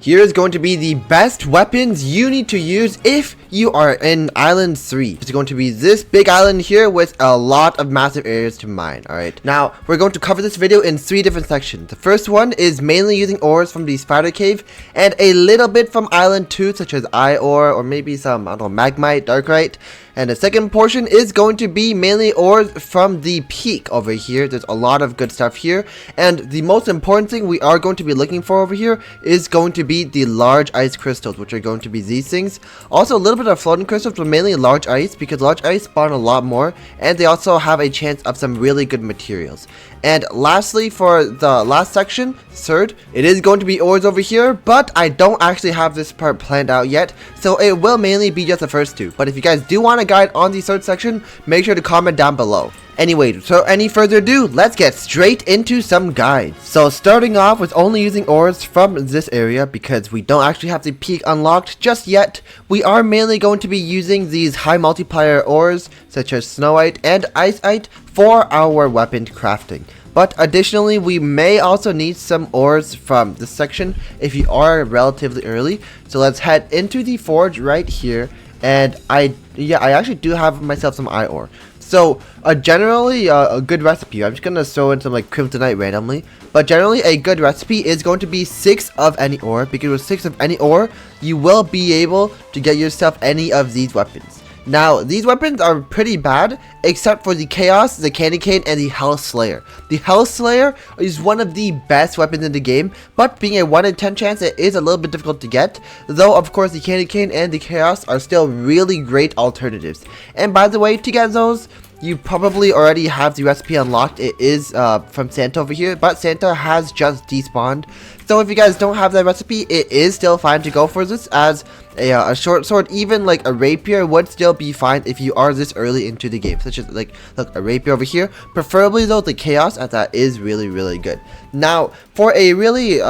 Here is going to be the best weapons you need to use if you are in Island 3. It's going to be this big island here with a lot of massive areas to mine, alright? Now, we're going to cover this video in 3 different sections. The first one is mainly using ores from the spider cave and a little bit from Island 2 such as ore or maybe some, I don't know, magmite, darkite. And the second portion is going to be mainly ores from the peak over here. There's a lot of good stuff here. And the most important thing we are going to be looking for over here is going to be the large ice crystals, which are going to be these things. Also a little bit of floating crystals, but mainly large ice, because large ice spawn a lot more. And they also have a chance of some really good materials. And lastly, for the last section, third, it is going to be ores over here, but I don't actually have this part planned out yet, so it will mainly be just the first 2. But if you guys do want a guide on the third section, make sure to comment down below. Anyway, so any further ado, let's get straight into some guides. So starting off with only using ores from this area, because we don't actually have the peak unlocked just yet, we are mainly going to be using these high multiplier ores, such as snowite and iceite, for our weapon crafting. But additionally, we may also need some ores from this section if you are relatively early. So let's head into the forge right here. And I actually do have myself some ore. So generally a good recipe, I'm just gonna throw in some like kryptonite randomly, but generally a good recipe is going to be 6 of any ore, because with 6 of any ore you will be able to get yourself any of these weapons. Now, these weapons are pretty bad, except for the Chaos, the Candy Cane, and the Hell Slayer. The Hell Slayer is one of the best weapons in the game, but being a 1 in 10 chance, it is a little bit difficult to get. Though, of course, the Candy Cane and the Chaos are still really great alternatives. And by the way, to get those, you probably already have the recipe unlocked. It is from Santa over here, but Santa has just despawned. So if you guys don't have that recipe, it is still fine to go for this, as a short sword, even like a rapier, would still be fine if you are this early into the game. Such as like, look, a rapier over here. Preferably though, the chaos, as that is really good. Now, for a really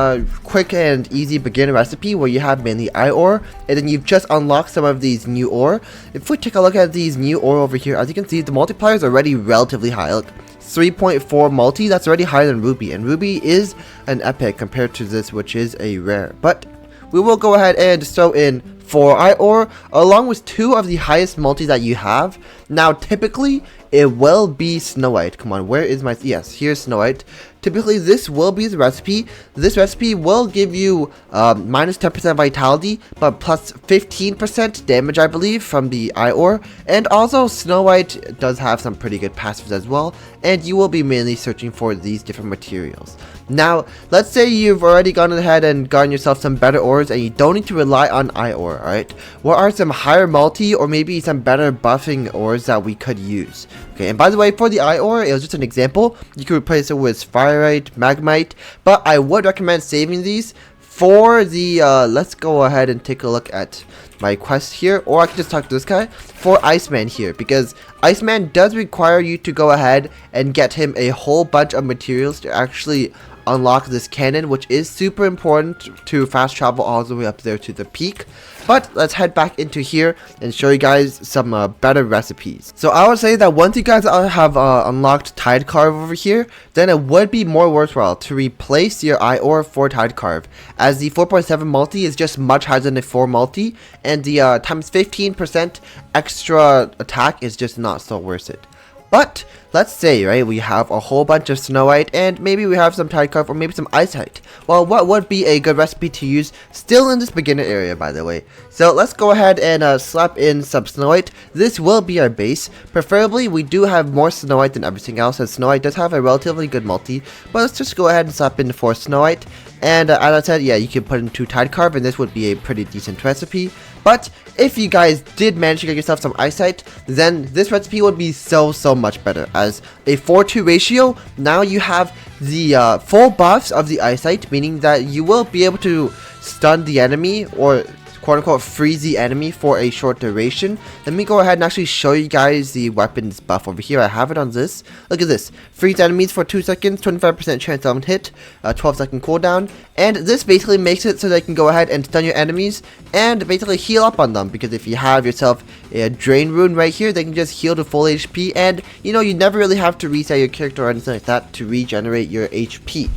quick and easy beginner recipe where you have mainly ore, and then you've just unlocked some of these new ore. If we take a look at these new ore over here, as you can see, the multiplier is already relatively high. Look, 3.4 multi, that's already higher than ruby, and ruby is an epic compared to this, which is a rare. But we will go ahead and throw in 4 ore along with 2 of the highest multi that you have. Now typically it will be snowite. Come on, where is my, yes, here's snowite. Typically this will be the recipe. This recipe will give you minus 10% vitality, but plus 15% damage, I believe, from the ore. And also snowite does have some pretty good passives as well, and you will be mainly searching for these different materials. Now, let's say you've already gone ahead and gotten yourself some better ores and you don't need to rely on ore, alright? What are some higher multi or maybe some better buffing ores that we could use? Okay, and by the way, for the ore, it was just an example. You could replace it with fire-rite, magmite, but I would recommend saving these for the, let's go ahead and take a look at my quest here, or I can just talk to this guy, for Iceman here, because Iceman does require you to go ahead and get him a whole bunch of materials to actually unlock this cannon, which is super important to fast travel all the way up there to the peak. But let's head back into here and show you guys some better recipes. So I would say that once you guys have unlocked Tide Carve over here, then it would be more worthwhile to replace your ore for Tide Carve, as the 4.7 multi is just much higher than the 4 multi, and the times 15% extra attack is just not so worth it. But let's say, right, we have a whole bunch of snowite and maybe we have some tide carve or maybe some iceite. Well, what would be a good recipe to use still in this beginner area, by the way? So let's go ahead and slap in some snowite. This will be our base. Preferably, we do have more snowite than everything else, as snowite does have a relatively good multi. But let's just go ahead and slap in 4 snowite. And as I said, yeah, you can put in 2 tide carve and this would be a pretty decent recipe. But if you guys did manage to get yourself some iceite, then this recipe would be so much better. As a 4-2 ratio, now you have the full buffs of the iceite, meaning that you will be able to stun the enemy or quote-unquote freeze the enemy for a short duration. Let me go ahead and actually show you guys the weapons buff over here. I have it on this. Look at this. Freeze enemies for 2 seconds, 25% chance on hit, 12-second cooldown. And this basically makes it so they can go ahead and stun your enemies and basically heal up on them. Because if you have yourself a drain rune right here, they can just heal to full HP. And, you know, you never really have to reset your character or anything like that to regenerate your HP.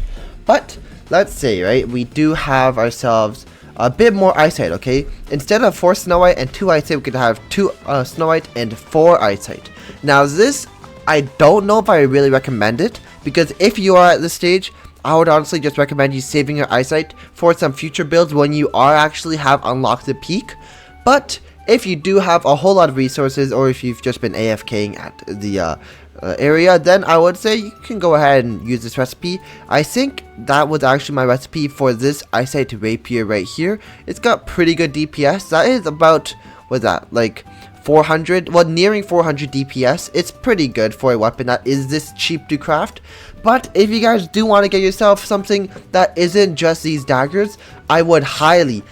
But let's say, right, we do have ourselves a bit more eyesight, okay? Instead of 4 Snow White and 2 eyesight, we could have 2 Snow White and 4 eyesight. Now this, I don't know if I really recommend it, because if you are at this stage, I would honestly just recommend you saving your eyesight for some future builds when you are actually have unlocked the peak. But if you do have a whole lot of resources, or if you've just been AFKing at the area, then I would say you can go ahead and use this recipe. I think that was actually my recipe for this eyesight rapier right here. It's got pretty good DPS. That is about, what's that, like 400, well, nearing 400 DPS. It's pretty good for a weapon that is this cheap to craft. But if you guys do want to get yourself something that isn't just these daggers, I would highly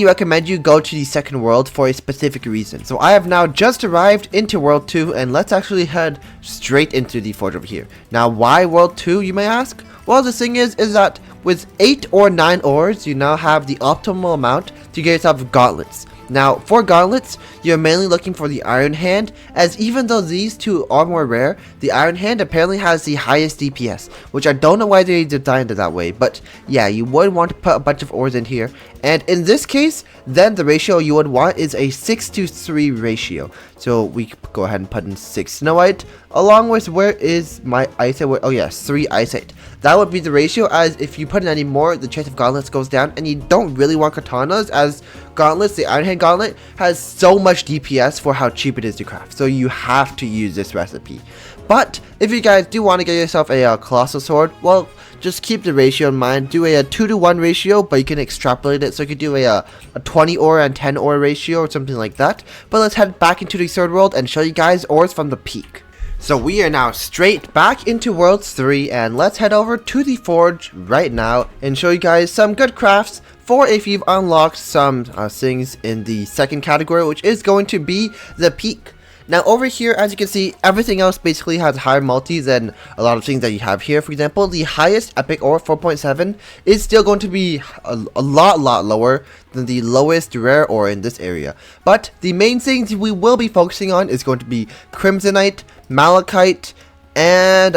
recommend you go to the second world for a specific reason. So I have now just arrived into world 2, and let's actually head straight into the forge over here. Now, why world 2, you may ask? Well, the thing is that with 8 or 9 ores, you now have the optimal amount to get yourself gauntlets. Now, for gauntlets, you're mainly looking for the Iron Hand, as even though these two are more rare, the Iron Hand apparently has the highest DPS, which I don't know why they designed it that way, but yeah, you would want to put a bunch of ores in here, and in this case, then the ratio you would want is a 6:3 ratio. So we go ahead and put in 6 Snow White, along with, where is my eyesight? Oh yes, 3 eyesight. That would be the ratio, as if you put in any more, the chance of gauntlets goes down, and you don't really want katanas, as gauntlets, the Iron Hand Gauntlet, has so much DPS for how cheap it is to craft, so you have to use this recipe. But if you guys do want to get yourself a colossal sword, well, just keep the ratio in mind. Do a 2:1 ratio, but you can extrapolate it, so you could do a 20 ore and 10 ore ratio or something like that. But let's head back into the third world and show you guys ores from the peak. So we are now straight back into World 3, and let's head over to the Forge right now and show you guys some good crafts for if you've unlocked some things in the second category, which is going to be the peak. Now over here, as you can see, everything else basically has higher multi than a lot of things that you have here. For example, the highest epic ore, 4.7, is still going to be a lot lower than the lowest rare ore in this area. But the main things we will be focusing on is going to be Crimsonite, Malachite, and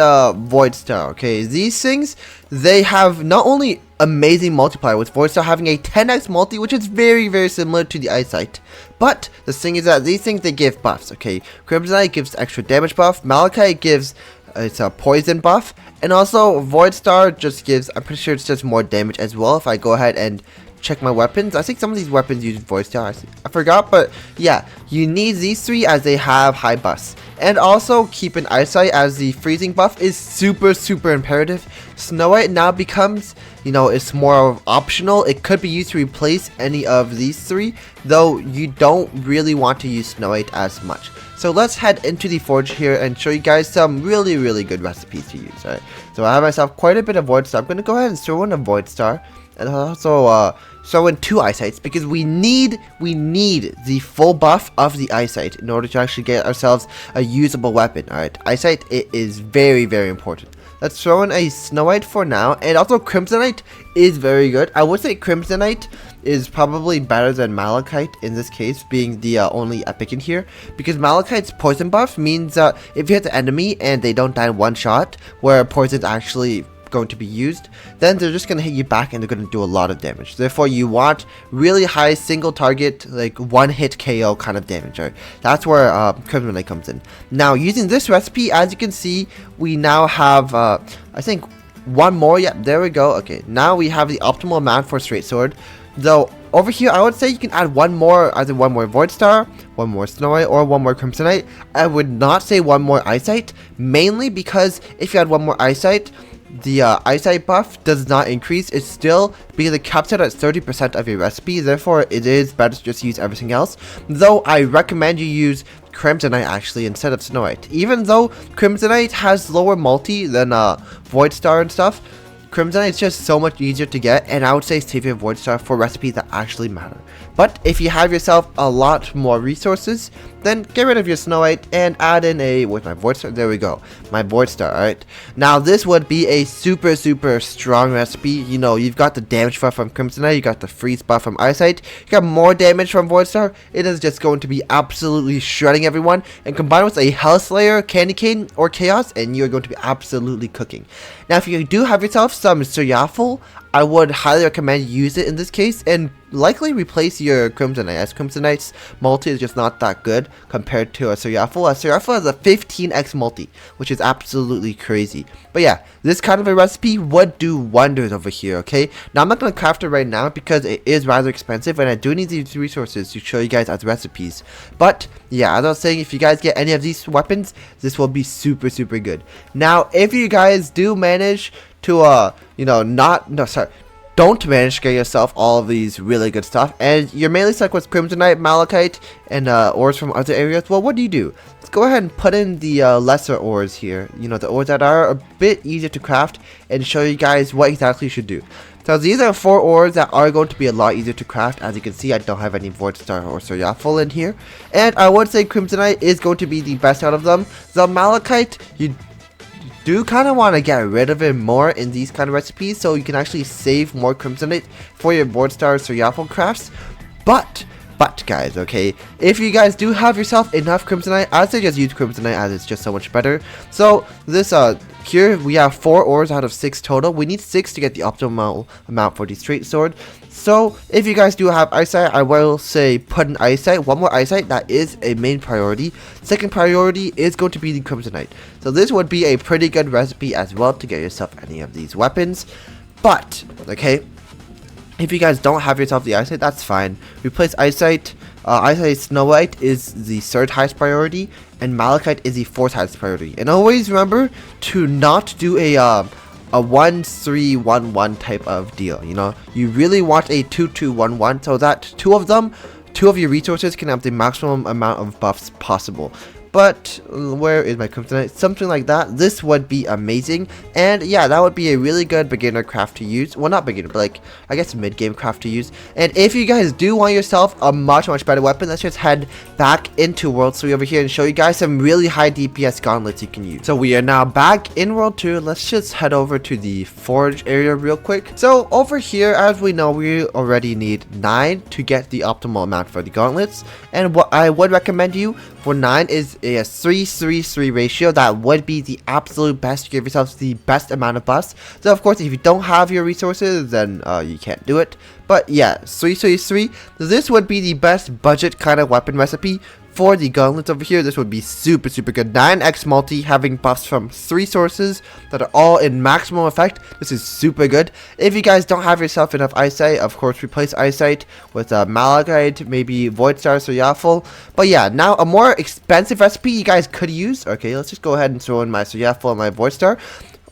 Void Star. Okay, these things, they have not only amazing multiplier, with Void Star having a 10x multi, which is very similar to the eyesight, but the thing is that these things, they give buffs. Okay, Crimsonite gives extra damage buff, Malachite gives it's a poison buff, and also Void Star just gives, I'm pretty sure it's just more damage as well. If I go ahead and check my weapons, I think some of these weapons use Void Star, I forgot, but yeah, you need these 3 as they have high buffs. And also keep an eyesight, as the freezing buff is super imperative. Snow White now becomes, you know, it's more optional. It could be used to replace any of these 3, though you don't really want to use Snow White as much. So let's head into the forge here and show you guys some really good recipes to use. Alright, so I have myself quite a bit of Void Star. I'm gonna go ahead and throw in a Void Star, and also throw in 2 eyesights, because we need the full buff of the eyesight in order to actually get ourselves a usable weapon. Alright, eyesight, it is very important. Let's throw in a Snow White for now, and also Crimsonite is very good. I would say Crimsonite is probably better than Malachite in this case, being the only epic in here, because Malachite's poison buff means if you hit the enemy and they don't die in one shot, where poison's actually going to be used, then they're just going to hit you back and they're going to do a lot of damage. Therefore, you want really high single target, like one hit KO kind of damage. Right? That's where Crimsonite comes in. Now, using this recipe, as you can see, we now have I think one more. Yeah, there we go. Okay, now we have the optimal amount for straight sword. Though over here, I would say you can add one more, either one more Void Star, one more Snow White, or one more Crimsonite. I would not say one more eyesight, mainly because if you add one more eyesight, the eyesight buff does not increase. It's still, because it caps it at 30% of your recipe, therefore it is better to just use everything else. Though I recommend you use Crimsonite actually instead of Snow White. Even though Crimsonite has lower multi than Void Star and stuff, Crimsonite is just so much easier to get, and I would say save your Void Star for recipes that actually matter. But if you have yourself a lot more resources, then get rid of your Snow White and add in a, with my Void Star, there we go, my Void Star. Alright, now this would be a super strong recipe. You know, you've got the damage buff from Crimsonite, you got the freeze buff from eyesight, you got more damage from Void Star. It is just going to be absolutely shredding everyone, and combined with a Hellslayer, Candy Cane, or Chaos, and you're going to be absolutely cooking. Now if you do have yourself some Sir Yaffle, I would highly recommend use it in this case and likely replace your Crimsonite, as Crimsonite's multi is just not that good compared to a Seraphil. A Seraphil has a 15x multi, which is absolutely crazy. But yeah, this kind of a recipe would do wonders over here, okay? Now I'm not going to craft it right now because it is rather expensive and I do need these resources to show you guys as recipes. But yeah, as I was saying, if you guys get any of these weapons, this will be super good. Now if you guys do manage to don't manage to get yourself all of these really good stuff, and you're mainly stuck with Crimsonite, Malachite, and ores from other areas, well, what do? Let's go ahead and put in the lesser ores here, the ores that are a bit easier to craft, and show you guys what exactly you should do. So these are 4 ores that are going to be a lot easier to craft. As you can see, I don't have any Void Star or Seraphil in here, and I would say Crimsonite is going to be the best out of them. The Malachite, you do kind of want to get rid of it more in these kind of recipes so you can actually save more Crimsonite for your Void Star Seraphil crafts. But guys, okay, if you guys do have yourself enough Crimsonite, I'd say just use Crimsonite as it's just so much better. So this here we have 4 ores out of 6 total. We need 6 to get the optimal amount for the straight sword. So if you guys do have eyesight, I will say put in eyesight. One more eyesight, that is a main priority. Second priority is going to be the Crimsonite. So this would be a pretty good recipe as well to get yourself any of these weapons. But okay, if you guys don't have yourself the eyesight, that's fine. Replace eyesight. Eyesight Snow White is the 3rd highest priority, and Malachite is the 4th highest priority. And always remember to not do a 1-3-1-1 type of deal. You really want a 2-2-1-1 so that 2 of your resources can have the maximum amount of buffs possible. But where is my Crimsonite? Something like that. This would be amazing. And yeah, that would be a really good beginner craft to use. Well, not beginner, but like, I guess mid-game craft to use. And if you guys do want yourself a much better weapon, let's just head back into World 3 over here and show you guys some really high DPS gauntlets you can use. So we are now back in World 2. Let's just head over to the Forge area real quick. So over here, as we know, we already need 9 to get the optimal amount for the gauntlets. And what I would recommend you for 9 is a 3-3-3 ratio. That would be the absolute best to give yourself the best amount of buffs. So of course, if you don't have your resources, then you can't do it. But yeah, 3-3-3, this would be the best budget kind of weapon recipe for the gauntlets over here. This would be super good. 9x multi, having buffs from 3 sources that are all in maximum effect. This is super good. If you guys don't have yourself enough eyesight, of course replace eyesight with Malachite, maybe Void Star Seraphil. But yeah, now a more expensive recipe you guys could use. Okay, let's just go ahead and throw in my Seraphil and my Void Star.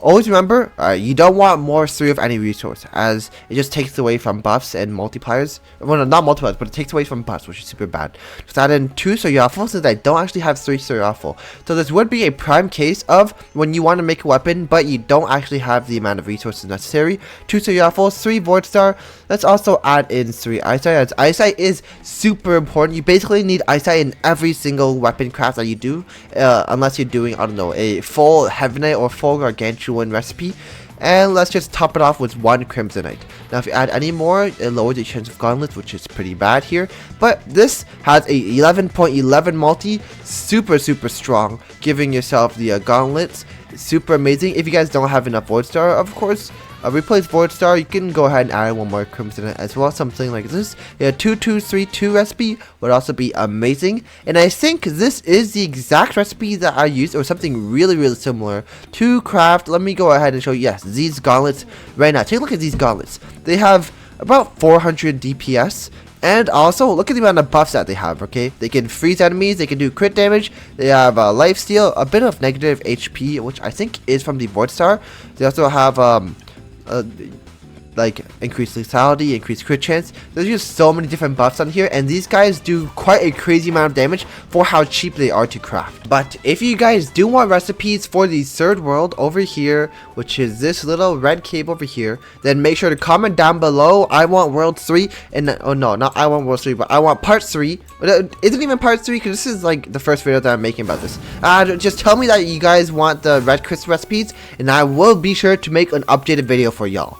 Always remember, you don't want more 3 of any resource, as it just takes away from buffs and multipliers. Well, no, not multipliers, but it takes away from buffs, which is super bad. Just add in 2 Seraphil, since I don't actually have 3 Seraphil. So this would be a prime case of when you want to make a weapon, but you don't actually have the amount of resources necessary. 2 Seraphil, 3 Void Star. Let's also add in 3 eyesight, as eyesight is super important. You basically need eyesight in every single weapon craft that you do, unless you're doing, I don't know, a full Heavenite or full Gargantuan recipe. And let's just top it off with 1 Crimsonite. Now if you add any more, it lowers the chance of gauntlets, which is pretty bad here. But this has a 11.11 multi, super strong, giving yourself the gauntlets. Super amazing. If you guys don't have enough Void Star, of course, replace Void Star. You can go ahead and add 1 more Crimsonite as well, something like this. A 2-2-3-2 recipe would also be amazing. And I think this is the exact recipe that I used, or something really similar to craft. Let me go ahead and show you. Yes, these gauntlets right now. Take a look at these gauntlets. They have about 400 DPS. And also, look at the amount of buffs that they have, okay? They can freeze enemies, they can do crit damage, they have lifesteal, a bit of negative HP, which I think is from the Void Star. They also have, like, increased lethality, increased crit chance. There's just so many different buffs on here, and these guys do quite a crazy amount of damage for how cheap they are to craft. But if you guys do want recipes for the 3rd world over here, which is this little red cave over here, then make sure to comment down below, I want World 3, and oh no, not I want World 3, but I want Part 3. But it isn't even Part 3, because this is like the first video that I'm making about this. Just tell me that you guys want the Red Crisp recipes, and I will be sure to make an updated video for y'all.